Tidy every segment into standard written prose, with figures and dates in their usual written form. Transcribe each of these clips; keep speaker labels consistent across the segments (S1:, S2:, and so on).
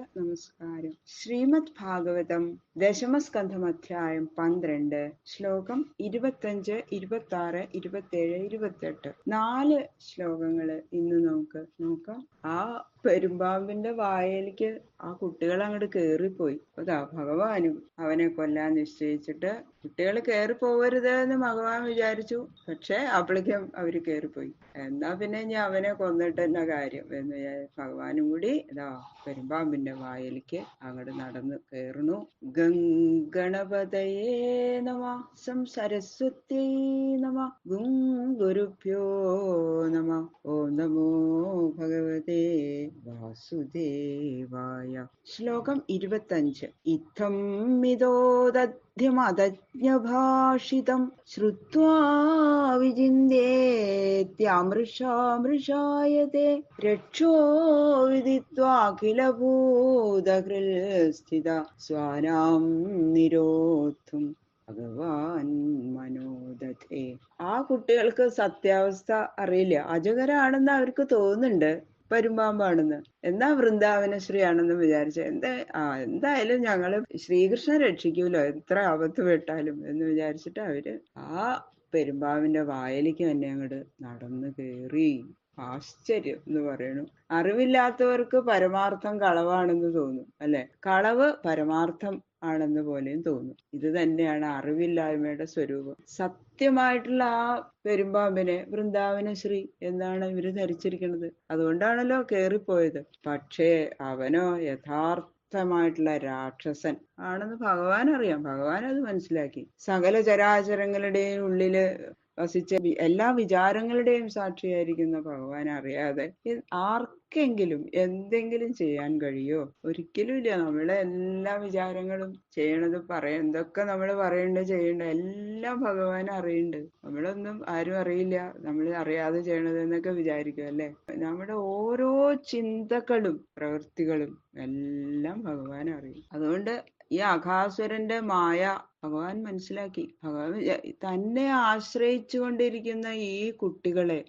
S1: ഭക്തർക്ക് നമസ്കാരം. ശ്രീമദ് ഭാഗവതം ദശമസ്കന്ധം അധ്യായം 12 ശ്ലോകം 25, 26, 27, 28 4 ശ്ലോകങ്ങള് ഇന്ന് നമുക്ക് നോക്കാം. ആ പെരുമ്പാമ്പിന്റെ വായയിലേക്ക് ആ കുട്ടികൾ അങ്ങോട്ട് കേറിപ്പോയി. അതാ ഭഗവാനും അവനെ കൊല്ലാൻ നിശ്ചയിച്ചിട്ട് കുട്ടികൾ കേറി പോകരുത് എന്ന് ഭഗവാൻ വിചാരിച്ചു. പക്ഷെ അപ്പോഴേക്കും അവര് കേറിപ്പോയി. എന്നാ പിന്നെ ഇനി അവനെ കൊന്നിട്ട് എന്നാ കാര്യം എന്ന് ഭഗവാനും കൂടി ഇതാ പെരുമ്പാമ്പിന്റെ വായിലേക്ക് അങ്ങോട്ട് നടന്ന് കേറുന്നു. ഗംഗണപതയേ നമ സരസ്വത്യൈ നമ ഗുരുഭ്യോ നമ ഓം നമോ ഭഗവതേ വാസുദേവായ. ശ്ലോകം 25. ഇത്തം മിതോദധ്യമതജ്ഞഭാഷിതം ശ്രുത്വാ വിചിന്യേത്യമൃഷാമൃഷായതേ രക്ഷോ വിദിത്വാഖിലഭൂതഹൃൽ സ്ഥിത സ്വാനാം നിരോധും ഭഗവാൻ മനോദധേ. ആ കുട്ടികൾക്ക് സത്യാവസ്ഥ അറിയില്ല. അജഗരാണെന്ന് അവർക്ക് തോന്നുന്നുണ്ട്, പെരുമ്പാമ്പാണെന്ന്. എന്നാ വൃന്ദാവനശ്രീ ആണെന്ന് വിചാരിച്ച എന്തായാലും ഞങ്ങള് ശ്രീകൃഷ്ണൻ രക്ഷിക്കൂലോ എത്ര ആപത്ത് പെട്ടാലും എന്ന് വിചാരിച്ചിട്ട് അവര് ആ പെരുമ്പാമ്പിന്റെ വായിലേക്ക് തന്നെ അങ്ങോട്ട് നടന്നു കയറി. ആശ്ചര്യം എന്ന് പറയണു. അറിവില്ലാത്തവർക്ക് പരമാർത്ഥം കളവാണെന്ന് തോന്നും, അല്ലെ? കളവ് പരമാർത്ഥം ആണെന്ന് പോലെയും തോന്നും. ഇത് തന്നെയാണ് അറിവില്ലായ്മയുടെ സ്വരൂപം. സത്യമായിട്ടുള്ള ആ പെരുമ്പാമ്പിനെ വൃന്ദാവനശ്രീ എന്നാണ് ഇവര് ധരിച്ചിരിക്കുന്നത്. അതുകൊണ്ടാണല്ലോ കേറിപ്പോയത്. പക്ഷേ അവനോ യഥാർത്ഥമായിട്ടുള്ള രാക്ഷസൻ ആണെന്ന് ഭഗവാൻ അറിയാം. ഭഗവാൻ അത് മനസ്സിലാക്കി. സകല ചരാചരങ്ങളുടെയും ഉള്ളില് വസിച്ച എല്ലാ വിചാരങ്ങളുടെയും സാക്ഷിയായിരിക്കുന്ന ഭഗവാൻ അറിയാതെ ആർക്കെങ്കിലും എന്തെങ്കിലും ചെയ്യാൻ കഴിയോ? ഒരിക്കലും ഇല്ല. നമ്മളെ എല്ലാ വിചാരങ്ങളും ചെയ്യണത് എന്തൊക്കെ നമ്മൾ പറയണ്ട ചെയ്യണ്ട എല്ലാം ഭഗവാൻ അറിയുന്നുണ്ട്. നമ്മളൊന്നും ആരും അറിയില്ല, നമ്മൾ അറിയാതെ ചെയ്യണത് എന്നൊക്കെ വിചാരിക്കും, അല്ലെ? നമ്മുടെ ഓരോ ചിന്തകളും പ്രവൃത്തികളും എല്ലാം ഭഗവാൻ അറിയും. അതുകൊണ്ട് ഈ അഘാസുരന്റെ മായ ഭഗവാൻ മനസ്സിലാക്കി. ഭഗവാൻ തന്നെ ആശ്രയിച്ചു കൊണ്ടിരിക്കുന്ന ഈ കുട്ടികളെ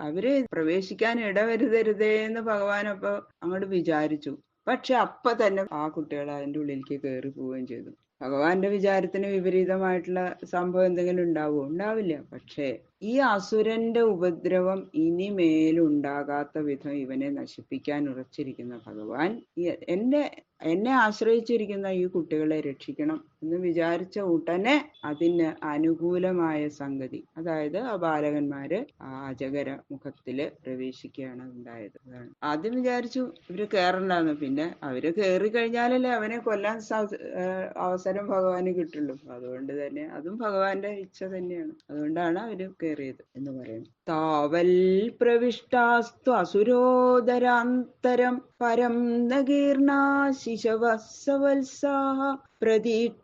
S1: അവര് പ്രവേശിക്കാൻ ഇടവരുതരുതേ എന്ന് ഭഗവാൻ അപ്പൊ അങ്ങോട്ട് വിചാരിച്ചു. പക്ഷെ അപ്പൊ തന്നെ ആ കുട്ടികൾ അതിന്റെ ഉള്ളിലേക്ക് കയറി പോവുകയും ചെയ്തു. ഭഗവാന്റെ വിചാരത്തിന് വിപരീതമായിട്ടുള്ള സംഭവം എന്തെങ്കിലും ഉണ്ടാവുമോ? ഉണ്ടാവില്ല. പക്ഷേ ഈ അസുരന്റെ ഉപദ്രവം ഇനിമേലുണ്ടാകാത്ത വിധം ഇവനെ നശിപ്പിക്കാൻ ഉറച്ചിരിക്കുന്ന ഭഗവാൻ എന്നെ ആശ്രയിച്ചിരിക്കുന്ന ഈ കുട്ടികളെ രക്ഷിക്കണം എന്ന് വിചാരിച്ച ഉടനെ അതിന് അനുകൂലമായ സംഗതി, അതായത് ആ ബാലകന്മാര് ആ അജഗര മുഖത്തില് പ്രവേശിക്കുകയാണ് ഉണ്ടായത്. ആദ്യം വിചാരിച്ചു ഇവര് കേറണ്ടെന്ന്. പിന്നെ അവര് കേറി കഴിഞ്ഞാലല്ലേ അവനെ കൊല്ലാൻ അവസരം ഭഗവാന് കിട്ടുള്ളൂ. അതുകൊണ്ട് തന്നെ അതും ഭഗവാന്റെ ഇച്ഛ തന്നെയാണ്. അതുകൊണ്ടാണ് അവര് കേറിയത് എന്ന് പറയുന്നത്. താവൽ പ്രവിഷ്ടാസ്തു അസുരോദരാന്തരം പരം നഗീർണാ ശിശവത്സവത്സാഹ പ്രതീക്ഷമാണേന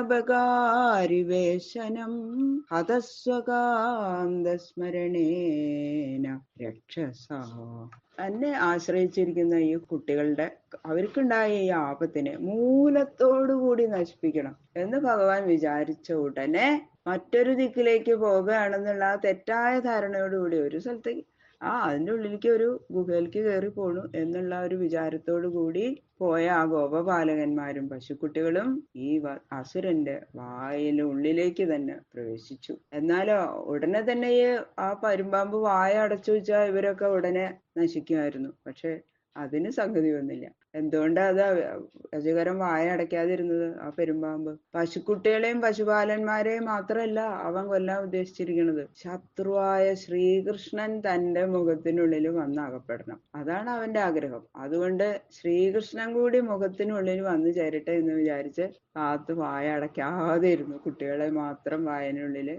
S1: ബകാരിവേശനം ഹതസ്വകാന്തസ്മരണേന രക്ഷസ. എന്നെ ആശ്രയിച്ചിരിക്കുന്ന ഈ കുട്ടികളുടെ അവർക്കുണ്ടായ ഈ ആപത്തിനെ മൂലത്തോടുകൂടി നശിപ്പിക്കണം എന്ന് ഭഗവാൻ വിചാരിച്ച ഉടനെ മറ്റൊരു ദിക്കിലേക്ക് പോകുകയാണെന്നുള്ള ആ തെറ്റായ ധാരണയോടുകൂടി ഒരു സ്ഥലത്തേക്ക് അതിന്റെ ഉള്ളിലേക്ക് ഒരു ഗുഹയിലേക്ക് കയറി പോണു എന്നുള്ള ഒരു വിചാരത്തോടു കൂടി പോയ ആ ഗോപപാലകന്മാരും പശുക്കുട്ടികളും ഈ അസുരന്റെ ഉള്ളിലേക്ക് തന്നെ പ്രവേശിച്ചു. എന്നാലോ ഉടനെ തന്നെ ആ പരുമ്പാമ്പ് വായ അടച്ചു വെച്ചാൽ ഇവരൊക്കെ ഉടനെ നശിക്കുമായിരുന്നു. പക്ഷെ അതിന് സംഗതി വന്നില്ല. എന്തുകൊണ്ടാ അത് അജഗരം വായ അടയ്ക്കാതിരുന്നത്? ആ പെരുമ്പാമ്പ് പശുക്കുട്ടികളെയും പശുപാലന്മാരെയും മാത്രമല്ല അവൻ കൊല്ലാൻ ഉദ്ദേശിച്ചിരിക്കുന്നത്, ശത്രുവായ ശ്രീകൃഷ്ണൻ തന്റെ മുഖത്തിനുള്ളിൽ വന്ന് അകപ്പെടണം. അതാണ് അവന്റെ ആഗ്രഹം. അതുകൊണ്ട് ശ്രീകൃഷ്ണൻ കൂടി മുഖത്തിനുള്ളിൽ വന്നു ചേരട്ടെ എന്ന് വിചാരിച്ച് കാത്ത് വായ അടയ്ക്കാതെ ഇരുന്നു. കുട്ടികളെ മാത്രം വായനുള്ളിൽ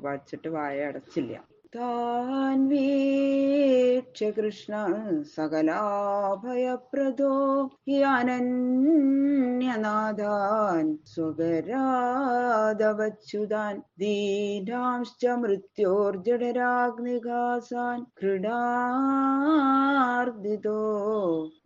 S1: വച്ചിട്ട് വായ അടച്ചില്ല. താൻ വീക്ഷ്യ കൃഷ്ണ സകലാഭയപ്രദോ അനന്യനാഥാൻ സ്വകരാദവച്യുതാൻ ദീനാംശ്ച മൃത്യോർജഠരാഗ്നിഘാസാൻ കൃണാർദിതോ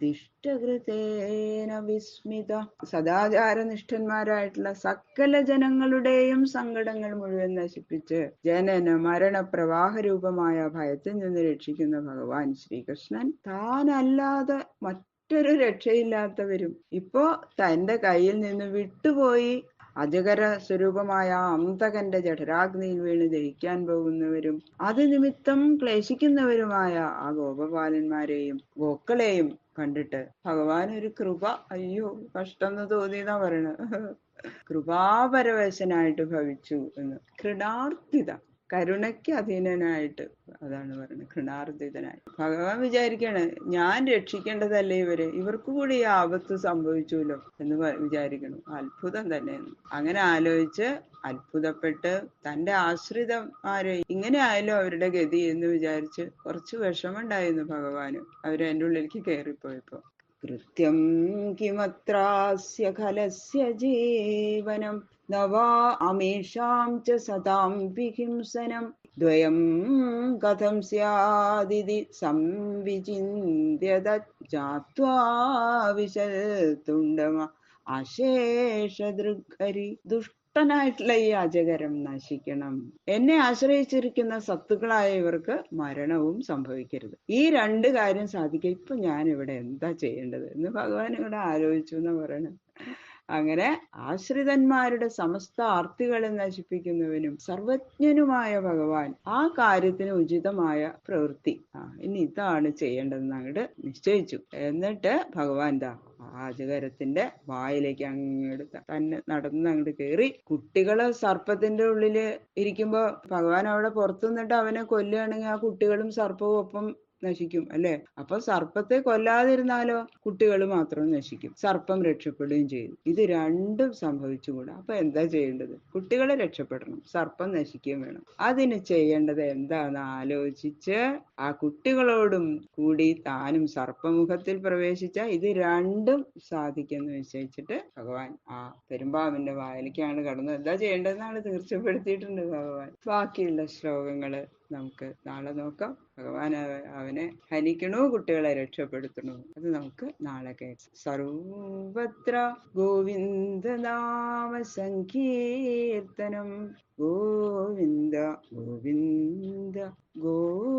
S1: ദിഷ്ടകൃതേന വിസ്മിത. സദാചാരനിഷ്ഠന്മാരായിട്ടുള്ള സകല ജനങ്ങളുടെയും സങ്കടങ്ങൾ മുഴുവൻ നശിപ്പിച്ച് ജനന മരണ പ്രവാഹരൂപമായ ഭയത്തിൽ നിന്ന് രക്ഷിക്കുന്ന ഭഗവാൻ ശ്രീകൃഷ്ണൻ താനല്ലാതെ മറ്റൊരു രക്ഷയില്ലാത്തവരും ഇപ്പോ തന്റെ കയ്യിൽ നിന്ന് വിട്ടുപോയി അജഗര സ്വരൂപമായ ആ അന്തകന്റെ ജഠരാഗ്നിയിൽ വീണ് ദഹിക്കാൻ പോകുന്നവരും അത് നിമിത്തം ക്ലേശിക്കുന്നവരുമായ ആ ഗോപപാലന്മാരെയും ഗോക്കളെയും കണ്ടിട്ട് ഭഗവാൻ ഒരു കൃപ, അയ്യോ കഷ്ടം എന്ന് തോന്നിയെന്നാ പറയണത്, കൃപാപരവശനായിട്ട് ഭവിച്ചു എന്ന്. കൃണാർത്ഥിത, കരുണയ്ക്ക് അധീനനായിട്ട്, അതാണ് പറയുന്നത്, കൃണാർത്ഥിതനായി. ഭഗവാൻ വിചാരിക്കാണ് ഞാൻ രക്ഷിക്കേണ്ടതല്ലേ ഇവരെ, ഇവർക്ക് കൂടി ഈ ആപത്ത് സംഭവിച്ചുല്ലോ എന്ന് വിചാരിക്കണം. അത്ഭുതം തന്നെയെന്ന്. അങ്ങനെ ആലോചിച്ച് അത്ഭുതപ്പെട്ട് തന്റെ ആശ്രിതന്മാരെ ഇങ്ങനെ ആയാലും അവരുടെ ഗതി എന്ന് വിചാരിച്ച് കുറച്ച് വിഷമുണ്ടായിരുന്നു ഭഗവാന് അവരെന്റെ ഉള്ളിലേക്ക് കയറിപ്പോയപ്പോ. കൃത്യം കിമത്രാസ്യ ഖലസ്യ ജീവനം നവാ അമേഷാം ച സതാം വിഹിംസനം ദ്വയം കഥം സ്യാദിതി സംവിചിന്യത ജാത്വാ വിശൽത്തുണ്ടമ അശേഷദൃഗ്ഹരി. ദുഷ്ടനായിട്ടുള്ള ഈ അജഗരം നശിക്കണം. എന്നെ ആശ്രയിച്ചിരിക്കുന്ന സത്തുക്കളായ ഇവർക്ക് മരണവും സംഭവിക്കരുത്. ഈ രണ്ട് കാര്യം സാധിക്കുക. ഇപ്പൊ ഞാൻ ഇവിടെ എന്താ ചെയ്യേണ്ടത് എന്ന് ഭഗവാൻ ഇവിടെ ആലോചിച്ചു എന്ന് പറയണത്. അങ്ങനെ ആശ്രിതന്മാരുടെ സമസ്ത ആർത്തികളെ നശിപ്പിക്കുന്നവനും സർവജ്ഞനുമായ ഭഗവാൻ ആ കാര്യത്തിന് ഉചിതമായ പ്രവൃത്തി, ഇനി ഇതാണ് ചെയ്യേണ്ടതെന്ന് അങ്ങോട്ട് നിശ്ചയിച്ചു. എന്നിട്ട് ഭഗവാൻ അജഗരത്തിന്റെ വായിലേക്ക് അങ്ങോട്ട് തന്നെ നടന്ന് അങ്ങോട്ട് കയറി. കുട്ടികള് സർപ്പത്തിന്റെ ഉള്ളില് ഇരിക്കുമ്പോ ഭഗവാൻ അവിടെ പുറത്തു നിന്നിട്ട് അവനെ കൊല്ലുകയാണെങ്കിൽ ആ കുട്ടികളും സർപ്പവും ഒപ്പം നശിക്കും അല്ലെ. അപ്പൊ സർപ്പത്തെ കൊല്ലാതിരുന്നാലോ കുട്ടികൾ മാത്രം നശിക്കും, സർപ്പം രക്ഷപ്പെടുകയും ചെയ്യും. ഇത് രണ്ടും സംഭവിച്ചുകൂടാ. അപ്പൊ എന്താ ചെയ്യേണ്ടത്? കുട്ടികളെ രക്ഷപ്പെടണം, സർപ്പം നശിക്കുകയും വേണം. അതിന് ചെയ്യേണ്ടത് എന്താന്ന് ആലോചിച്ച് ആ കുട്ടികളോടും കൂടി താനും സർപ്പമുഖത്തിൽ പ്രവേശിച്ച ഇത് രണ്ടും സാധിക്കുമെന്ന് നിശ്ചയിച്ചിട്ട് ഭഗവാൻ ആ പെരുമ്പാവിന്റെ വായിലേക്കാണ് കടന്നത്. എന്താ ചെയ്യേണ്ടതെന്നാണ് തീർച്ചപ്പെടുത്തിയിട്ടുണ്ട് ഭഗവാൻ. ബാക്കിയുള്ള ശ്ലോകങ്ങള് നമുക്ക് നാളെ നോക്കാം. ഭഗവാൻ അവനെ ഹനിക്കണോ കുട്ടികളെ രക്ഷപ്പെടുത്തണോ അത് നമുക്ക് നാളെ കേൾക്കാം. സർവത്ര ഗോവിന്ദ നാമ സങ്കീർത്തനം ഗോവിന്ദ ഗോവിന്ദ ഗോവിന്ദ.